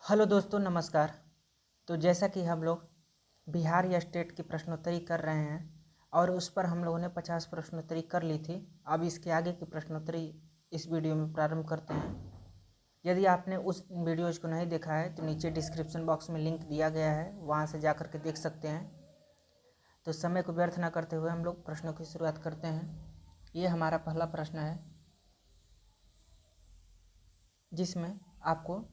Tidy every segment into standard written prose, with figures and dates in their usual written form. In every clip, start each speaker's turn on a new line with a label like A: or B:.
A: Hello दोस्तों, नमस्कार। तो जैसा कि हम लोग बिहार या स्टेट की प्रश्नोत्तरी कर रहे हैं और उस पर हम लोगों ने 50 प्रश्नोत्तरी कर ली थी। अब इसके आगे की प्रश्नोत्तरी इस वीडियो में प्रारंभ करते हैं। यदि आपने उस वीडियोज़ को नहीं देखा है तो नीचे डिस्क्रिप्शन बॉक्स में लिंक दिया गया है, वहाँ से जा कर के देख सकते हैं। तो समय को व्यर्थ न करते हुए हम लोग प्रश्नों की शुरुआत करते हैं। ये हमारा पहला प्रश्न है, जिसमें आपको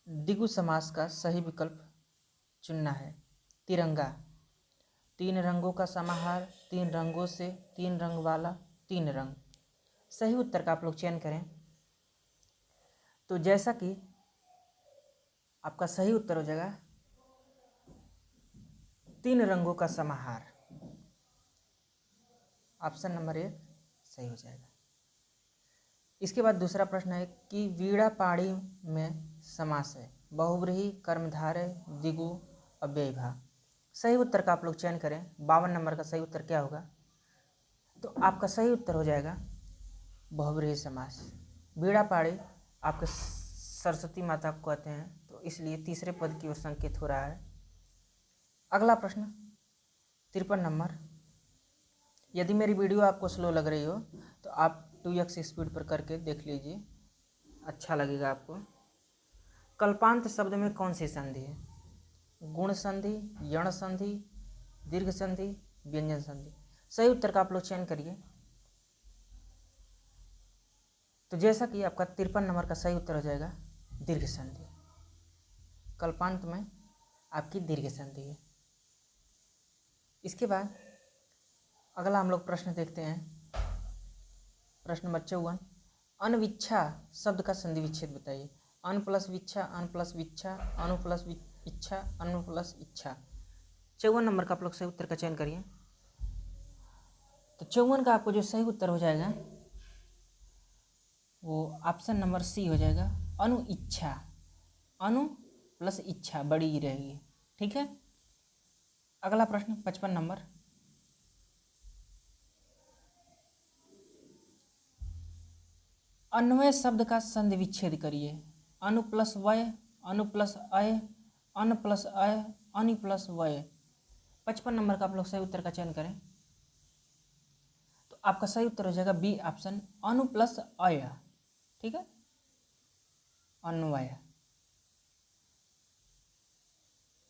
A: द्विगु समास का सही विकल्प चुनना है। तिरंगा, तीन रंगों का समाहार, तीन रंगों से, तीन रंग वाला, तीन रंग। सही उत्तर का आप लोग चयन करें। तो जैसा कि आपका सही उत्तर हो जाएगा तीन रंगों का समाहार। ऑप्शन नंबर 1 सही हो जाएगा। इसके बाद दूसरा प्रश्न है कि वीणा पाणी में समास है, बहुव्रीहि, कर्मधारय, द्विगु, अव्ययीभाव। सही उत्तर का आप लोग चयन करें। 52 नंबर का सही उत्तर क्या होगा? तो आपका सही उत्तर हो जाएगा बहुव्रीहि समास। वीणा पाणी आपके सरस्वती माता को कहते हैं, तो इसलिए तीसरे पद की ओर संकेत हो रहा है। अगला प्रश्न 53 नंबर। यदि मेरी वीडियो आपको स्लो लग रही हो तो आप 2x स्पीड पर करके देख लीजिए, अच्छा लगेगा आपको। कल्पांत शब्द में कौन सी संधि है? गुण संधि, यण संधि, दीर्घ संधि, व्यंजन संधि। सही उत्तर का आप लोग चयन करिए। तो जैसा कि आपका 53 नंबर का सही उत्तर हो जाएगा दीर्घ संधि। कल्पांत में आपकी दीर्घ संधि है। इसके बाद अगला हम लोग प्रश्न देखते हैं। प्रश्न नंबर 54। अनविच्छा शब्द का संधि विच्छेद बताइए। अन प्लस विच्छा, अन प्लस विच्छा, अनु प्लस इच्छा, अनु प्लस इच्छा। 54 नंबर का आप लोग सही उत्तर का चयन करिए। तो 54 का आपको जो सही उत्तर हो जाएगा वो ऑप्शन नंबर सी हो जाएगा, अनु इच्छा। अनु प्लस इच्छा बड़ी ही रहेगी, ठीक है। अगला प्रश्न 55 नंबर। अन्वय शब्द का संधि विच्छेद करिए। अनु प्लस वय, अनु प्लस अय, अन प्लस अय, अनि प्लस वय। 55 नंबर का आप लोग सही उत्तर का चयन करें। तो आपका सही उत्तर हो जाएगा बी ऑप्शन, अनु प्लस अय, ठीक है, अन्वय।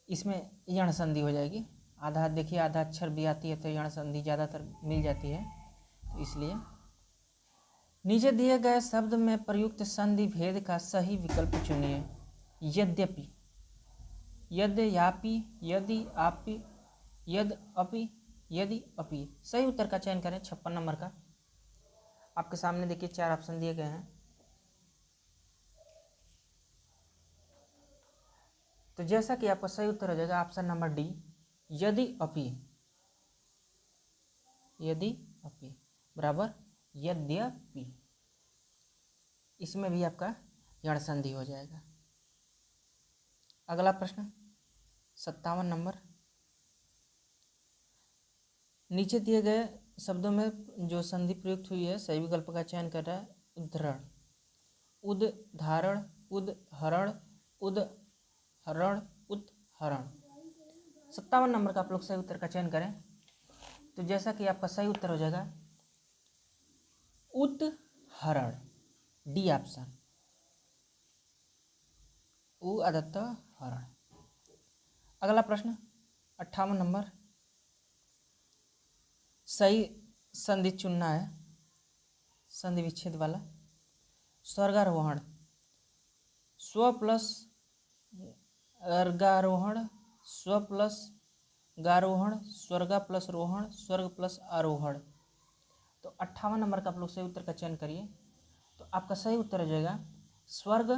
A: इसमें यण संधि हो जाएगी। आधा देखिए, आधा अक्षर भी आती है तो यण संधि ज़्यादातर मिल जाती है, तो इसलिए नीचे दिए गए शब्द में प्रयुक्त संधि भेद का सही विकल्प चुनिए। यद्यपि, यद्यापि, यदि, आपि, यद अपि, यदि अपि। सही उत्तर का चयन करें। 56 नंबर का आपके सामने देखिए 4 ऑप्शन दिए गए हैं। तो जैसा कि आपका सही उत्तर हो जाएगा ऑप्शन नंबर डी, यदि अपि। यदि अपि बराबर यद्यपि। इसमें भी आपका यण संधि हो जाएगा। अगला प्रश्न 57 नंबर। नीचे दिए गए शब्दों में जो संधि प्रयुक्त हुई है सही विकल्प का चयन कर रहा है। उद्धरण, उद्धारण, उदहरण, उदहरण, उदहरण। 57 नंबर का आप लोग सही उत्तर का चयन करें। तो जैसा कि आपका सही उत्तर हो जाएगा उदहरण, डी ऑप्शन, उ आदत्त हरण। अगला प्रश्न 58 नंबर। सही संधि चुनना है, संधि विच्छेद वाला। स्वर्गारोहण, स्व प्लस अर्गारोहण, स्व प्लस गारोहण, स्वर्गा प्लस रोहण, स्वर्ग प्लस आरोहण। तो 58 नंबर का आप लोग सही उत्तर का चयन करिए। तो आपका सही उत्तर हो जाएगा स्वर्ग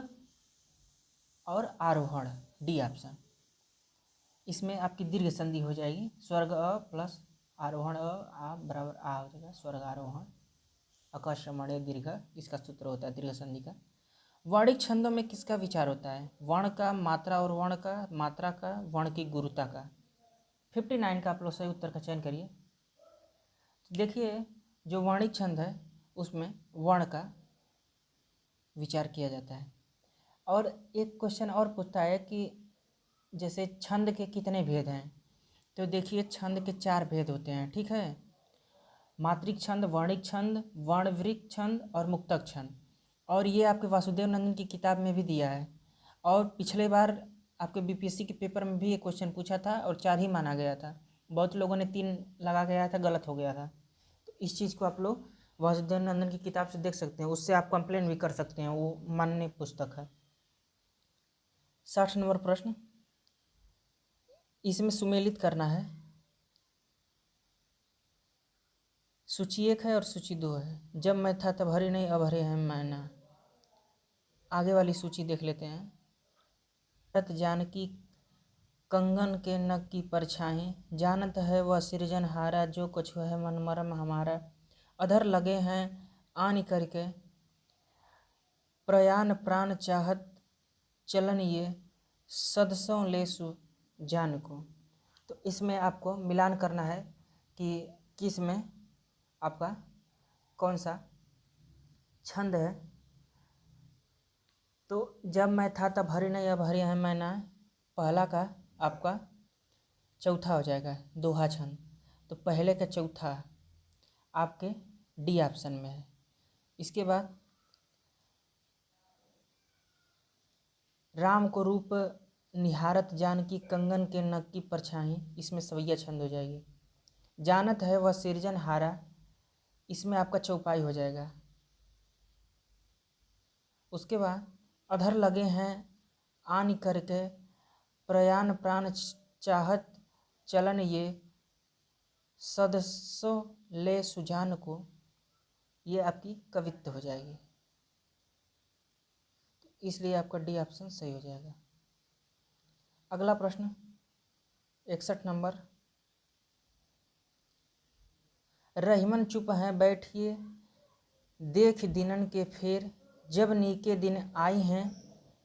A: और आरोहण, डी ऑप्शन। इसमें आपकी दीर्घ संधि हो जाएगी। स्वर्ग अ प्लस आरोहण अ, आ बराबर आ हो जाएगा, स्वर्ग आरोहण। अकस्मणीय दीर्घ, इसका सूत्र होता है दीर्घ संधि का। वर्णिक छंदों में किसका विचार होता है? वर्ण का, मात्रा और वर्ण का, मात्रा का, वर्ण की गुरुता का। 59 का आप लोग सही उत्तर का चयन करिए। तो देखिए, जो वर्णिक छंद है उसमें वर्ण का विचार किया जाता है। और एक क्वेश्चन और पूछता है कि जैसे छंद के कितने भेद हैं, तो देखिए छंद के 4 भेद होते हैं, ठीक है। मात्रिक छंद, वर्णिक छंद, वर्णवृक छंद और मुक्तक छंद। और ये आपके वासुदेव नंदन की किताब में भी दिया है, और पिछले बार आपके बीपीएससी के पेपर में भी एक क्वेश्चन पूछा था और 4 ही माना गया था। बहुत लोगों ने 3 लगा के आया था, गलत हो गया था। तो इस चीज़ को आप लोग वासुदेव नंदन की किताब से देख सकते हैं, उससे आप कंप्लेन भी कर सकते हैं, वो मान्य पुस्तक है। 60 नंबर प्रश्न, इसमें सुमेलित करना है। सूची 1 है और सूची 2 है। जब मैं था तब हरे नहीं, अब हरे हैं मैना। आगे वाली सूची देख लेते हैं। रत जानकी कंगन के नग की परछाई, जानत है वह सृजनहारा, जो कुछ है मन मरम हमारा। अधर लगे हैं आन करके, प्रयाण प्राण चाहत चलन ये, सदसों ले सु जान को। तो इसमें आपको मिलान करना है कि किस में आपका कौन सा छंद है। तो जब मैं था तब हरे नहीं, अब हरे हैं मैना, पहला का आपका चौथा हो जाएगा दोहा छंद। तो पहले का चौथा आपके डी ऑप्शन में है। इसके बाद राम को रूप निहारत जानकी कंगन के नग की परछाई, इसमें सवैया छंद हो जाएगी। जानत है वह सृजनहारा, इसमें आपका चौपाई हो जाएगा। उसके बाद अधर लगे हैं आन करके, प्रयाण प्राण चाहत चलन ये, सदसो ले सुजान को, ये आपकी कवित्व हो जाएगी। इसलिए आपका डी ऑप्शन सही हो जाएगा। अगला प्रश्न 61 नंबर, रहीमन चुप हैं बैठिए, देख दिनन के फेर, जब नीके दिन आई हैं,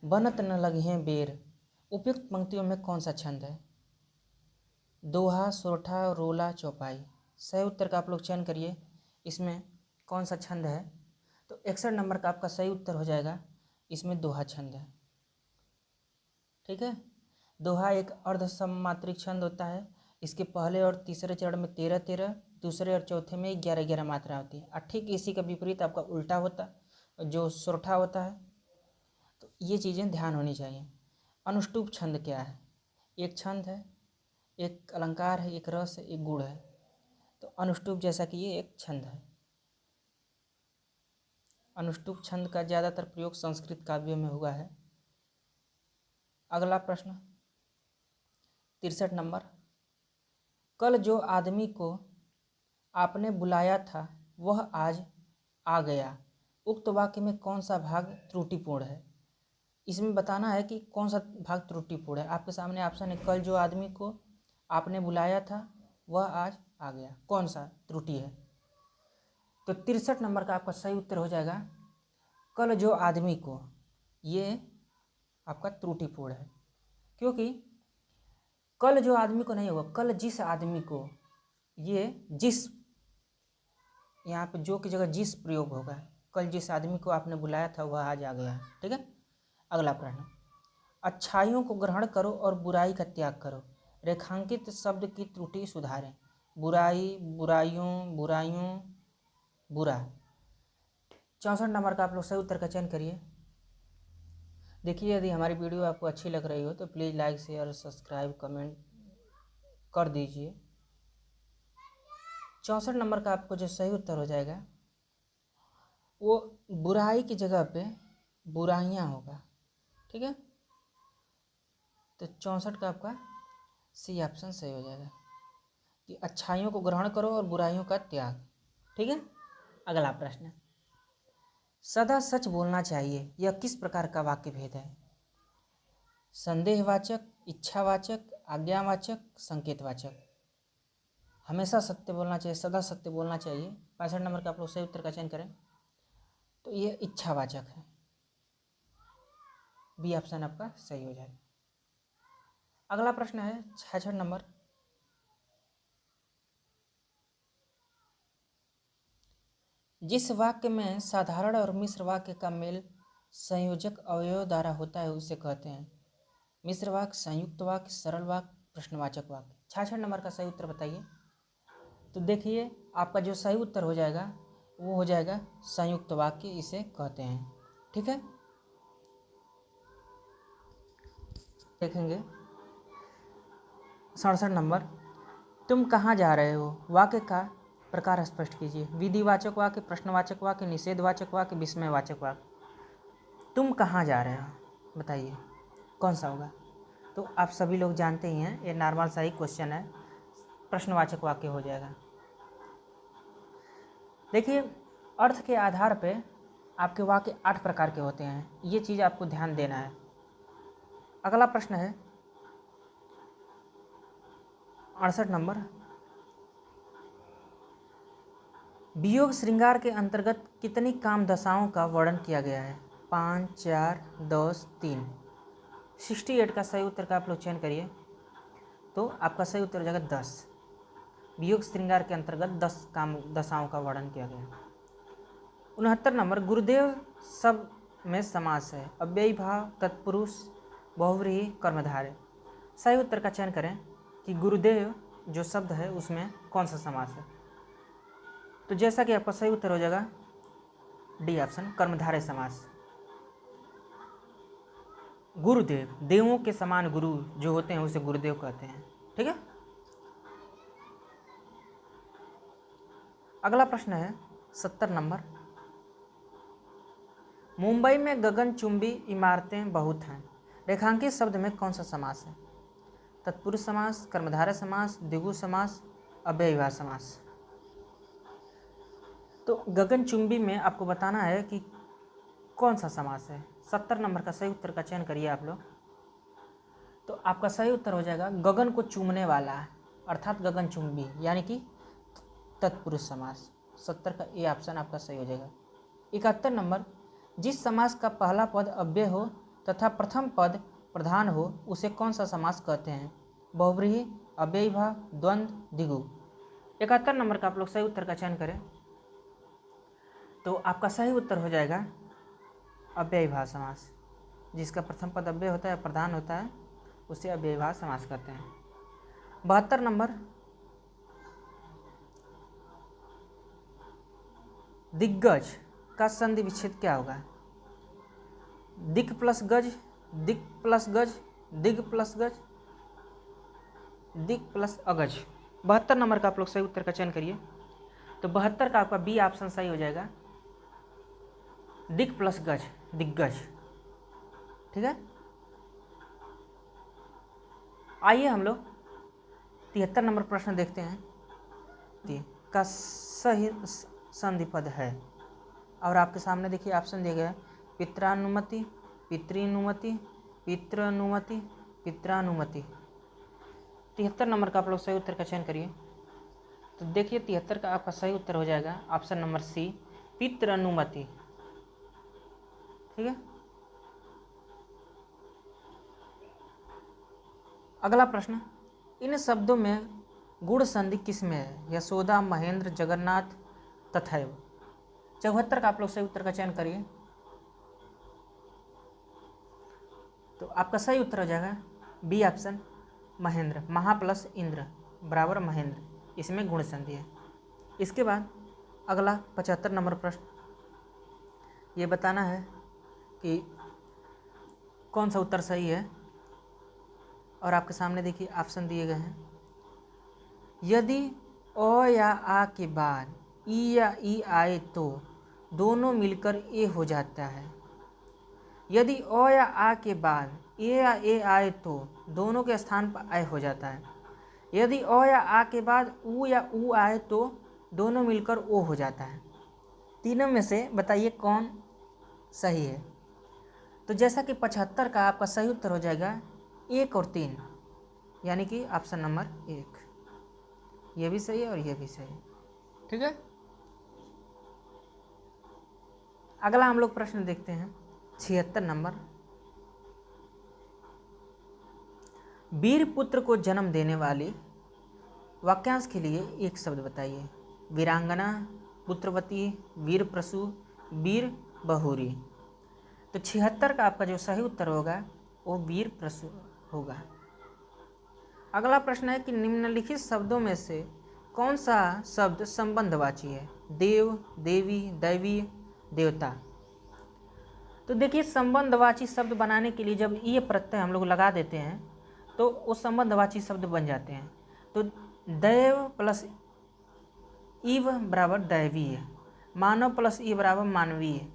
A: बनत न लगे हैं बेर। उपयुक्त पंक्तियों में कौन सा छंद है? दोहा, सोरठा, रोला, चौपाई। सही उत्तर का आप लोग चयन करिए, इसमें कौन सा छंद है। तो 61 नंबर का आपका सही उत्तर हो जाएगा, इसमें दोहा छंद है, ठीक है। दोहा एक अर्धसममात्रिक छंद होता है। इसके पहले और तीसरे चरण में 13-13, दूसरे और चौथे में 11-11 मात्रा होती है। और ठीक इसी का विपरीत आपका उल्टा होता है, जो सोरठा होता है। तो ये चीज़ें ध्यान होनी चाहिए। अनुष्टुप छंद क्या है? एक छंद है, एक अलंकार है, एक रस है, एक गुण है। तो अनुष्टुप जैसा कि ये एक छंद है। अनुष्टुप छंद का ज़्यादातर प्रयोग संस्कृत काव्यों में हुआ है। अगला प्रश्न 63 नंबर, कल जो आदमी को आपने बुलाया था वह आज आ गया, उक्त वाक्य में कौन सा भाग त्रुटिपूर्ण है? इसमें बताना है कि कौन सा भाग त्रुटिपूर्ण है। आपके सामने ऑप्शन है, कल जो आदमी को आपने बुलाया था वह आज आ गया, कौन सा त्रुटि है? तो 63 नंबर का आपका सही उत्तर हो जाएगा, कल जो आदमी को, ये आपका त्रुटिपूर्ण है। क्योंकि कल जो आदमी को नहीं होगा, कल जिस आदमी को, ये जिस, यहाँ पे जो की जगह जिस प्रयोग होगा। कल जिस आदमी को आपने बुलाया था वह आज आ गया, ठीक है। अगला प्रश्न, अच्छाइयों को ग्रहण करो और बुराई का त्याग करो, रेखांकित शब्द की त्रुटि सुधारें। बुराई, बुराइयों, बुराइयों, बुरा। 64 नंबर का आप लोग सही उत्तर का चयन करिए। देखिए, यदि हमारी वीडियो आपको अच्छी लग रही हो तो please like, share, subscribe, comment कर दीजिए। 64 नंबर का आपको जो सही उत्तर हो जाएगा वो बुराई की जगह पे बुराइयाँ होगा, ठीक है। तो 64 का आपका सी ऑप्शन सही हो जाएगा कि अच्छाइयों को ग्रहण करो और बुराइयों का त्याग, ठीक है। अगला प्रश्न, सदा सच बोलना चाहिए, यह किस प्रकार का वाक्य भेद है? संदेहवाचक, इच्छावाचक, आज्ञावाचक, संकेतवाचक। हमेशा सत्य बोलना चाहिए, सदा सत्य बोलना चाहिए। 65 नंबर का आप लोग सही उत्तर का चयन करें, तो ये इच्छावाचक है, बी ऑप्शन आपका सही हो जाएगा। अगला प्रश्न है 66 नंबर, जिस वाक्य में साधारण और मिश्र वाक्य का मेल संयोजक अवयव द्वारा होता है उसे कहते हैं मिश्र वाक्य, संयुक्त वाक्य, सरल वाक्य, प्रश्नवाचक वाक्य। 66 नंबर का सही उत्तर बताइए। तो देखिए आपका जो सही उत्तर हो जाएगा वो हो जाएगा संयुक्त वाक्य इसे कहते हैं। ठीक है, देखेंगे 67 नंबर, तुम कहाँ जा रहे हो? वाक्य का प्रकार स्पष्ट कीजिए। विधिवाचक वाक्य, प्रश्नवाचक वाक्य, निषेधवाचक वाक्य, विस्मयवाचक वाक्य। तुम कहाँ जा रहे हो बताइए कौन सा होगा? तो आप सभी लोग जानते ही हैं, ये नॉर्मल सा ही क्वेश्चन है, प्रश्नवाचक वाक्य हो जाएगा। देखिए अर्थ के आधार पे आपके वाक्य 8 प्रकार के होते हैं, ये चीज़ आपको ध्यान देना है। अगला प्रश्न है 68 नंबर, वियोग श्रृंगार के अंतर्गत कितनी काम दशाओं का वर्णन किया गया है? 5, 4, 10, 3। 68 का सही उत्तर का आप लोग चयन करिए। तो आपका सही उत्तर हो जाएगा 10। वियोग श्रृंगार के अंतर्गत 10 काम दशाओं का वर्णन किया गया है। 69 नंबर, गुरुदेव शब्द में समास है, अव्ययी भाव, तत्पुरुष, बहुव्रीहि, कर्मधारय। सही उत्तर का चयन करें कि गुरुदेव जो शब्द है उसमें कौन सा समास है। तो जैसा कि आपका सही उत्तर हो जाएगा डी ऑप्शन, कर्मधारय समास। गुरुदेव, देवों के समान गुरु जो होते हैं उसे गुरुदेव कहते हैं। ठीक है, अगला प्रश्न है 70 नंबर, मुंबई में गगनचुंबी इमारतें बहुत हैं, रेखांकित शब्द में कौन सा समास है? तत्पुरुष समास, कर्मधारय समास, द्विगु समास, अव्ययीभाव समास। तो गगनचुंबी में आपको बताना है कि कौन सा समास है। 70 नंबर का सही उत्तर का चयन करिए आप लोग। तो आपका सही उत्तर हो जाएगा गगन को चूमने वाला, अर्थात गगनचुंबी, यानी कि तत्पुरुष समास। 70 का ए ऑप्शन आपका सही हो जाएगा। 71 नंबर, जिस समास का पहला पद अव्यय हो तथा प्रथम पद प्रधान हो उसे कौन सा समास कहते हैं? बहुव्रीहि, अव्ययीभाव, द्वंद्व, द्विगु। 71 नंबर का आप लोग सही उत्तर का चयन करें। तो आपका सही उत्तर हो जाएगा अव्ययीभाव समास। जिसका प्रथम पद अव्यय होता है, प्रधान होता है, उसे अव्ययीभाव समास कहते हैं। 72 नंबर, दिग्गज का संधि विच्छेद क्या होगा? दिक् प्लस गज, दिक् प्लस गज, दिग प्लस गज, दिक् प्लस अगज। 72 नंबर का आप लोग सही उत्तर का चयन करिए। तो 72 का आपका बी ऑप्शन सही हो जाएगा, दिक् प्लस गज, दिग्गज। ठीक है, आइए हम लोग 73 नंबर प्रश्न देखते हैं का सही संधि पद है। और आपके सामने देखिए ऑप्शन दिया गया है, पित्रानुमति, पितृनुमति, पितृनुमति, पित्रानुमति। 73 नंबर का आप लोग सही उत्तर का चयन करिए। तो देखिए 73 का आपका सही उत्तर हो जाएगा ऑप्शन नंबर सी, पितृनुमति। ठीक है, अगला प्रश्न, इन शब्दों में गुण संधि किस में है? यशोदा, महेंद्र, जगन्नाथ, तथैव। 74 का आप लोग सही उत्तर का चयन करिए। तो आपका सही उत्तर हो जाएगा बी ऑप्शन, महेंद्र। महा प्लस इंद्र बराबर महेंद्र, इसमें गुण संधि है। इसके बाद अगला 75 नंबर प्रश्न, ये बताना है कि कौन सा उत्तर सही है। और आपके सामने देखिए ऑप्शन दिए गए हैं, यदि अ या आ के बाद ई या ई आए तो दोनों मिलकर ए हो जाता है। यदि अ या आ के बाद ए या ए आए तो दोनों के स्थान पर आए हो जाता है। यदि अ या आ के बाद उ या उ आए तो दोनों मिलकर ओ हो जाता है। तीनों में से बताइए कौन सही है। तो जैसा कि 75 का आपका सही उत्तर हो जाएगा 1 और 3, यानी कि ऑप्शन नंबर 1। ये भी सही है और ये भी सही है। ठीक है, अगला हम लोग प्रश्न देखते हैं 76 नंबर, वीर पुत्र को जन्म देने वाली वाक्यांश के लिए एक शब्द बताइए। वीरांगना, पुत्रवती, वीर प्रसू, वीर बहुरी। तो 76 का आपका जो सही उत्तर होगा वो वीर प्रसूर होगा। अगला प्रश्न है कि निम्नलिखित शब्दों में से कौन सा शब्द संबंधवाची है? देव, देवी, दैवी, देवता। तो देखिए, संबंधवाची शब्द बनाने के लिए जब ये प्रत्यय हम लोग लगा देते हैं तो वो संबंधवाची शब्द बन जाते हैं। तो दैव प्लस ईव बराबर दैवीय, मानव प्लस ई बराबर मानवीय,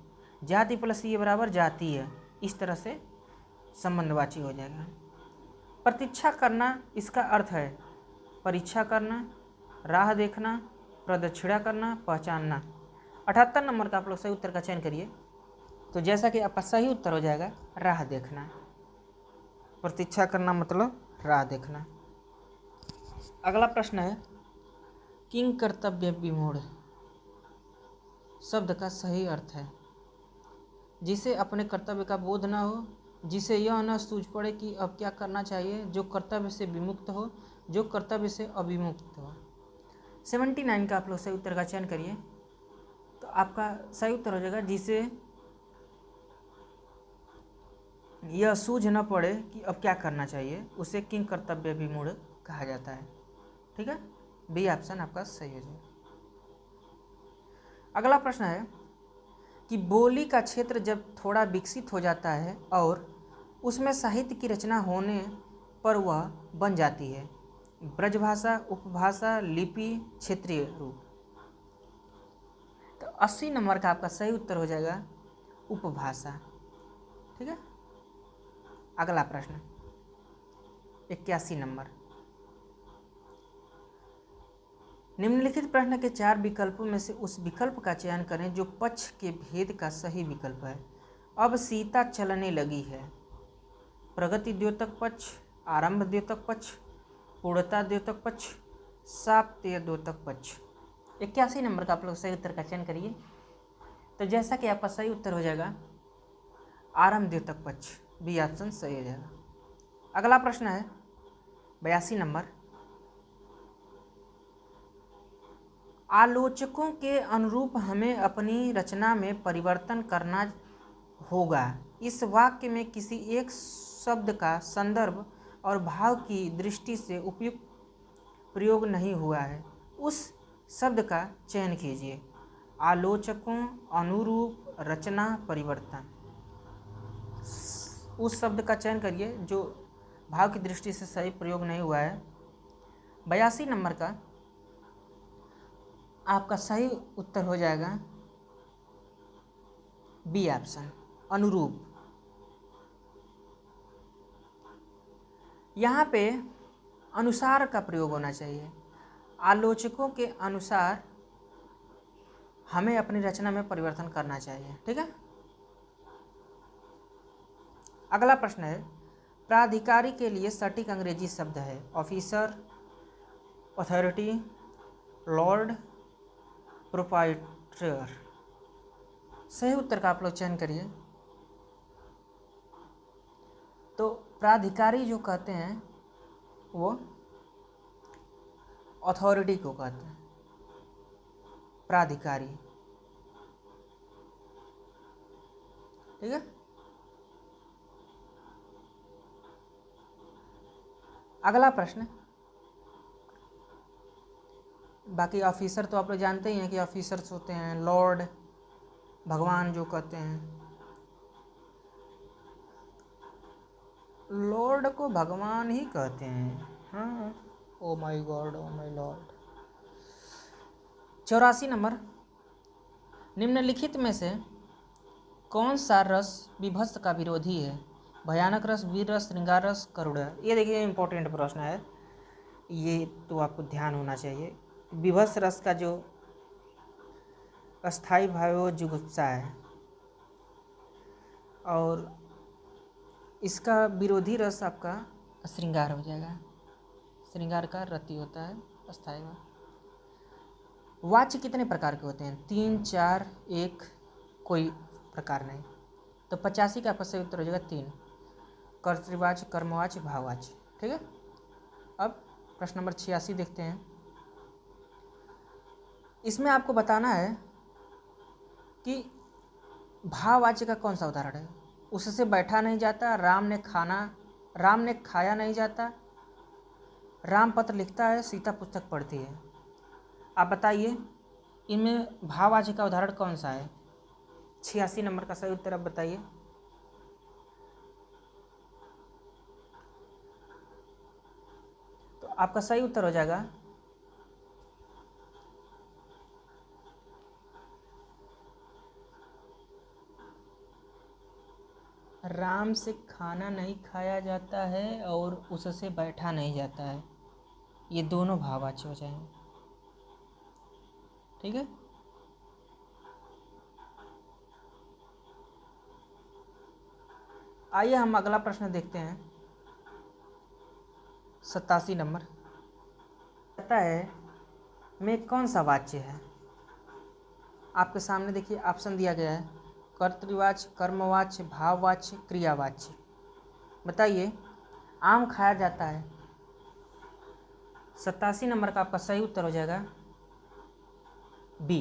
A: जाति प्लस ई बराबर जातीय, इस तरह से संबंधवाची हो जाएगा। प्रतीक्षा करना, इसका अर्थ है परीक्षा करना, राह देखना, प्रदक्षिणा करना, पहचानना। 78 नंबर का आप लोग सही उत्तर का चयन करिए। तो जैसा कि आपका सही उत्तर हो जाएगा राह देखना। प्रतीक्षा करना मतलब राह देखना। अगला प्रश्न है किंग कर्तव्य विमूढ़ शब्द का सही अर्थ है जिसे अपने कर्तव्य का बोध न हो, जिसे यह न सूझ पड़े कि अब क्या करना चाहिए, जो कर्तव्य से विमुक्त हो, जो कर्तव्य से अविमुक्त हो। 79 का आप लोग सही उत्तर का चयन करिए। तो आपका सही उत्तर हो जाएगा जिसे यह सूझ न पड़े कि अब क्या करना चाहिए, उसे किंग कर्तव्य विमूढ़ कहा जाता है। ठीक है, बी ऑप्शन आपका सही हो जाएगा। अगला प्रश्न है कि बोली का क्षेत्र जब थोड़ा विकसित हो जाता है और उसमें साहित्य की रचना होने पर वह बन जाती है ब्रजभाषा, उपभाषा, लिपि, क्षेत्रीय रूप। तो 80 नंबर का आपका सही उत्तर हो जाएगा उपभाषा। ठीक है। अगला प्रश्न 81 नंबर, निम्नलिखित प्रश्न के 4 विकल्पों में से उस विकल्प का चयन करें जो पक्ष के भेद का सही विकल्प है। अब सीता चलने लगी है, प्रगति द्योतक पक्ष, आरंभ द्योतक पक्ष, पूर्णता द्योतक पक्ष, साप्तय द्योतक पक्ष। 81 नंबर का आप लोग सही उत्तर का चयन करिए। तो जैसा कि आपका सही उत्तर हो जाएगा आरंभ द्योतक पक्ष, बी ऑप्शन सही हो जाएगा। अगला प्रश्न है 82 नंबर, आलोचकों के अनुरूप हमें अपनी रचना में परिवर्तन करना होगा। इस वाक्य में किसी एक शब्द का संदर्भ और भाव की दृष्टि से उपयुक्त प्रयोग नहीं हुआ है, उस शब्द का चयन कीजिए। आलोचकों, अनुरूप, रचना, परिवर्तन, उस शब्द का चयन करिए जो भाव की दृष्टि से सही प्रयोग नहीं हुआ है। 82 नंबर का आपका सही उत्तर हो जाएगा बी ऑप्शन अनुरूप। यहाँ पे अनुसार का प्रयोग होना चाहिए। आलोचकों के अनुसार हमें अपनी रचना में परिवर्तन करना चाहिए। ठीक है। अगला प्रश्न है प्राधिकारी के लिए सटीक अंग्रेजी शब्द है ऑफिसर, अथॉरिटी, लॉर्ड, प्रोप्राइटर। सही उत्तर का आप लोग चयन करिए। तो प्राधिकारी जो कहते हैं वो अथॉरिटी को कहते हैं, प्राधिकारी। ठीक है। अगला प्रश्न, बाकी ऑफिसर तो आप लोग जानते ही हैं कि ऑफिसर्स होते हैं, लॉर्ड भगवान जो कहते हैं, लॉर्ड को भगवान ही कहते हैं। हाँ, oh my God, oh my Lord. 84 number, निम्नलिखित में से कौन सा रस विभत्स का विरोधी है? भयानक रस, वीर रस, श्रृंगार रस, करुण। ये देखिए इंपॉर्टेंट प्रश्न है, ये तो आपको ध्यान होना चाहिए। विभत्स रस का जो अस्थाई भाव है वो जुगुप्सा है और इसका विरोधी रस आपका श्रृंगार हो जाएगा। श्रृंगार का रति होता है अस्थाई भाव। वाच्य कितने प्रकार के होते हैं? 3, 4, 1, कोई प्रकार नहीं। तो 85 का आपका सही उत्तर हो जाएगा 3, कर्तृवाच्य, कर्मवाच्य, भाववाच्य। ठीक है। अब प्रश्न नंबर 86 देखते हैं। इसमें आपको बताना है कि भाववाच्य का कौन सा उदाहरण है। उससे बैठा नहीं जाता, राम ने खाया नहीं जाता, राम पत्र लिखता है, सीता पुस्तक पढ़ती है। आप बताइए इनमें भाववाची का उदाहरण कौन सा है? 86 नंबर का सही उत्तर आप बताइए। तो आपका सही उत्तर हो जाएगा राम से खाना नहीं खाया जाता है और उससे बैठा नहीं जाता है। ये दोनों भाववाची हो जाएंगे। ठीक है, आइए हम अगला प्रश्न देखते हैं। 87 नंबर कहता है में कौन सा वाच्य है? आपके सामने देखिए ऑप्शन दिया गया है, कर्तृवाच्य, कर्मवाच्य, भाववाच्य, क्रियावाच्य। बताइए आम खाया जाता है। 87 नंबर का आपका सही उत्तर हो जाएगा बी,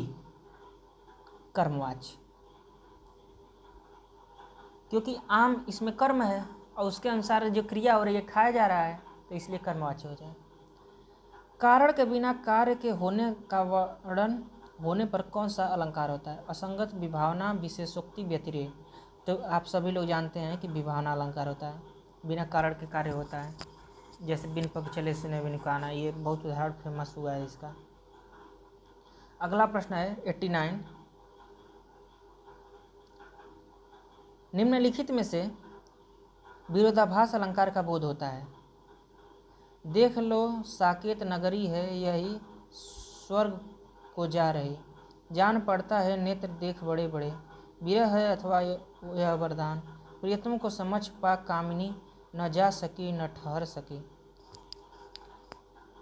A: कर्मवाच्य, क्योंकि आम इसमें कर्म है और उसके अनुसार जो क्रिया हो रही है खाया जा रहा है, तो इसलिए कर्मवाच्य हो जाए। कारण के बिना कार्य के होने का वर्णन होने पर कौन सा अलंकार होता है? असंगत, विभावना, विशेषोक्ति, व्यतिरेक। तो आप सभी लोग जानते हैं कि विभावना अलंकार होता है, बिना कारण के कार्य होता है, जैसे बिन पग चले सुने बिन काना, ये बहुत उदाहरण फेमस हुआ है इसका। अगला प्रश्न है 89, निम्नलिखित में से विरोधाभास अलंकार का बोध होता है। देख लो साकेत नगरी है, यही स्वर्ग को जा रही, जान पड़ता है नेत्र देख बड़े बड़े, विरह है अथवा यह वरदान, प्रियतम को समझ पा कामिनी, न जा सकी न ठहर सकी।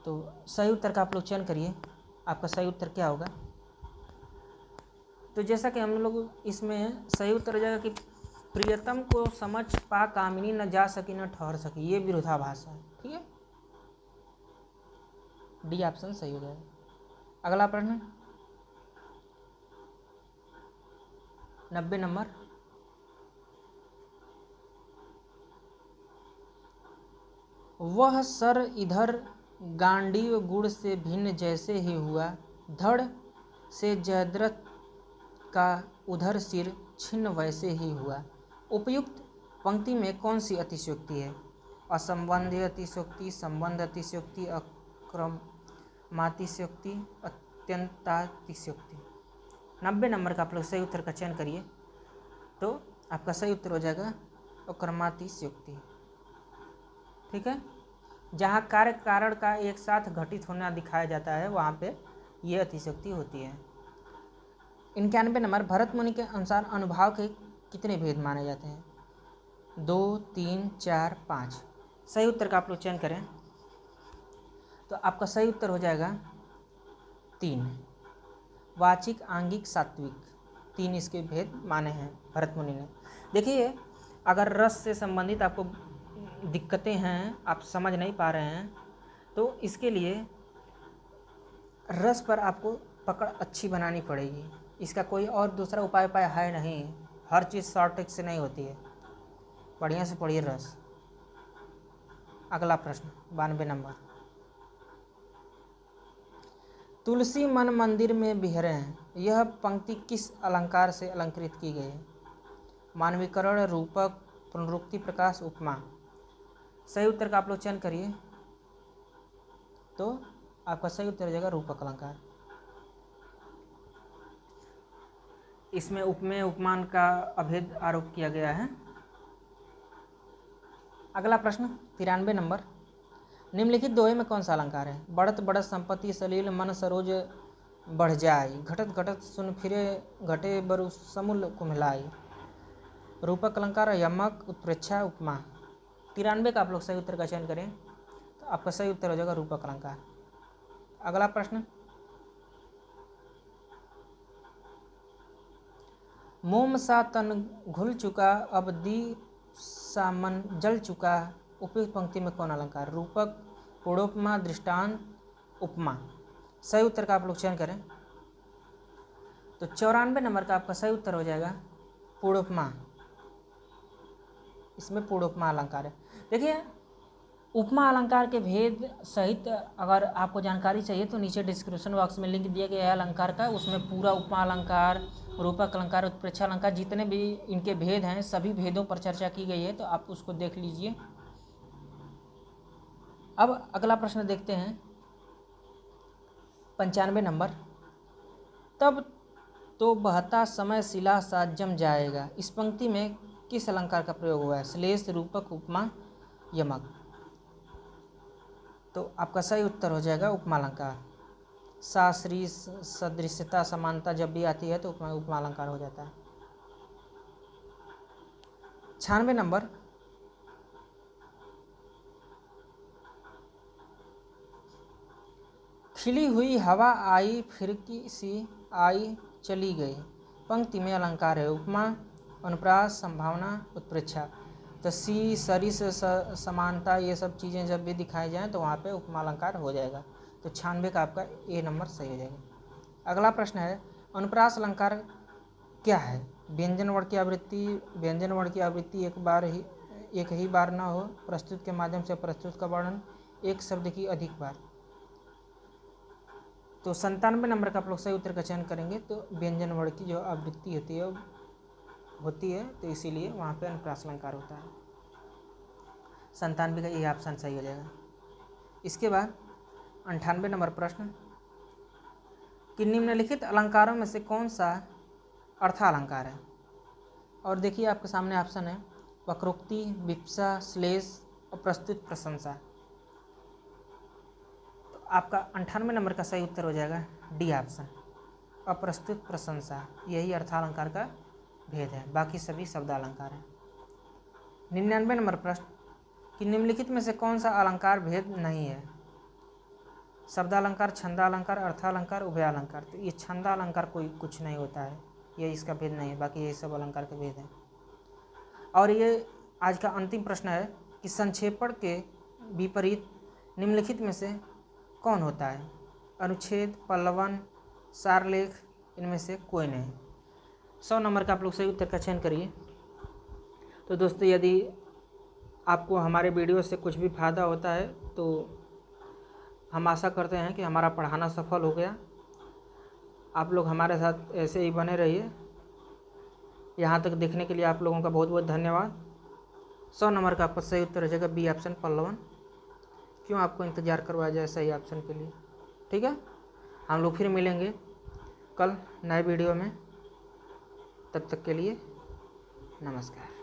A: तो सही उत्तर का आप लोग चयन करिए, आपका सही उत्तर क्या होगा? तो जैसा कि हम लोग इसमें सही उत्तर हो जाएगा कि प्रियतम को समझ पा कामिनी, न जा सकी न ठहर सकी, ये विरोधाभास है। ठीक है, डी ऑप्शन सही हो जाएगा। अगला प्रश्न 90 नंबर, वह सर इधर गांडीव गुड़ से भिन्न जैसे ही हुआ, धड़ से जयद्रथ का उधर सिर छिन्न वैसे ही हुआ। उपयुक्त पंक्ति में कौन सी अतिशयोक्ति है? असंबंधी अतिशयोक्ति, संबंध अतिशयोक्ति, अक्रमातिशयोक्ति, अत्यंतातिशयोक्ति। 90 नंबर का आप लोग सही उत्तर का चयन करिए, तो आपका सही उत्तर हो जाएगा अक्रमातिशयोक्ति। ठीक है, जहाँ कार्य कारण का एक साथ घटित होना दिखाया जाता है वहाँ पे ये अतिशयोक्ति होती है। 91 नंबर, भरत मुनि के अनुसार अनुभाव के कितने भेद माने जाते हैं? 2, 3, 4, 5। सही उत्तर का आप लोग चयन करें, तो आपका सही उत्तर हो जाएगा 3, वाचिक, आंगिक, सात्विक, 3 इसके भेद माने हैं भरत मुनि ने। देखिए अगर रस से संबंधित आपको दिक्कतें हैं, आप समझ नहीं पा रहे हैं, तो इसके लिए रस पर आपको पकड़ अच्छी बनानी पड़ेगी। इसका कोई और दूसरा उपाय है नहीं, हर चीज़ शॉर्ट ट्रिक से नहीं होती है। बढ़िया से पढ़िए रस। अगला प्रश्न 92 नंबर, तुलसी मन मंदिर में बिहरे हैं, यह पंक्ति किस अलंकार से अलंकृत की गई है? मानवीकरण, रूपक, पुनरुक्ति, प्रकाश, उपमा। सही उत्तर का आप लोग चयन करिए, तो आपका सही उत्तर हो जाएगा रूपक अलंकार। इसमें उपमेय उपमान का अभेद आरोप किया गया है। अगला प्रश्न 93 नंबर, निम्नलिखित दोहे में कौन सा अलंकार है? बढ़त बढ़त संपत्ति सलील, मन सरोज बढ़ जाई, घटत घटत सुन फिरे, घटे बरु समूल कुम्हलाई। रूपक अलंकार, यमक, उत्प्रेक्षा, उपमा। 93 का आप लोग सही उत्तर का चयन करें, तो आपका सही उत्तर हो जाएगा रूपक अलंकार। अगला प्रश्न, मोम सा तन घुल चुका, अब दीप सा मन जल चुका, उपयुक्त पंक्ति में कौन अलंकार? रूपक, पूर्णोपमा, दृष्टांत, उपमा। सही उत्तर का आप लोग चयन करें, तो 94 नंबर का आपका सही उत्तर हो जाएगा पूर्णोपमा। इसमें पूर्ण उपमा अलंकार है। देखिए उपमा अलंकार के भेद सहित अगर आपको जानकारी चाहिए तो नीचे डिस्क्रिप्शन बॉक्स में लिंक दिया गया है अलंकार का, उसमें पूरा उपमा अलंकार, रूपक अलंकार, उत्प्रेक्षा अलंकार जितने भी इनके भेद हैं सभी भेदों पर चर्चा की गई है, तो आप उसको देख लीजिए। अब अगला प्रश्न देखते हैं 95 नंबर। तब तो बहता समय शिला सा जम जाएगा, इस पंक्ति में किस अलंकार का प्रयोग हुआ है? श्लेष, रूपक, उपमा, यमक। तो आपका सही उत्तर हो जाएगा उपमा अलंकार। सा, श्री, सदृश्यता, समानता जब भी आती है तो उपमा अलंकार हो जाता है। 96 नंबर। खिली हुई हवा आई फिरकी सी आई चली गई, पंक्ति में अलंकार है उपमा, अनुप्रास, संभावना, उत्प्रेक्षा। तो सी, सरिस, समानता ये सब चीज़ें जब भी दिखाई जाएँ तो वहाँ पे उपमा अलंकार हो जाएगा। तो 96 का आपका ए नंबर सही हो जाएगा। अगला प्रश्न है अनुप्रास अलंकार क्या है? व्यंजन वर्ण की आवृत्ति, व्यंजन वर्ण की आवृत्ति एक ही बार न हो, प्रस्तुत के माध्यम से प्रस्तुत का वर्णन, एक शब्द की अधिक बार। तो 97 नंबर का आप लोग सही उत्तर का चयन करेंगे। तो व्यंजन वर्ण की जो आवृत्ति होती है तो इसीलिए वहाँ पे अनुप्रास अलंकार होता है। 97 का ये ऑप्शन सही हो जाएगा। इसके बाद 98 नंबर प्रश्न कि निम्नलिखित अलंकारों में से कौन सा अर्थालंकार है? और देखिए आपके सामने ऑप्शन है वक्रोक्ति, विप्सा, श्लेष और प्रस्तुत प्रशंसा। तो आपका 98 नंबर का सही उत्तर हो जाएगा डी ऑप्शन, अप्रस्तुत प्रशंसा। यही अर्थालंकार का भेद है, बाकी सभी शब्दालंकार है। 99 नंबर प्रश्न कि निम्नलिखित में से कौन सा अलंकार भेद नहीं है? शब्दालंकार, छंदालंकार, अर्थालंकार, उभयालंकार। तो ये छंदालंकार कोई कुछ नहीं होता है, ये इसका भेद नहीं है, बाकी यही सब अलंकार के भेद हैं। और ये आज का अंतिम प्रश्न है कि संक्षेपण के विपरीत निम्नलिखित में से कौन होता है? अनुच्छेद, पल्लवन, सारलेख, इनमें से कोई नहीं। 100 नंबर का आप लोग सही उत्तर का चयन करिए। तो दोस्तों यदि आपको हमारे वीडियो से कुछ भी फ़ायदा होता है तो हम आशा करते हैं कि हमारा पढ़ाना सफल हो गया। आप लोग हमारे साथ ऐसे ही बने रहिए। यहाँ तक देखने के लिए आप लोगों का बहुत बहुत धन्यवाद। 100 नंबर का आपका सही उत्तर हो जाएगा बी ऑप्शन, पल्लवन। क्यों आपको इंतज़ार करवाया जाए सही ऑप्शन के लिए? ठीक है, हम लोग फिर मिलेंगे कल नए वीडियो में। तब तक के लिए नमस्कार।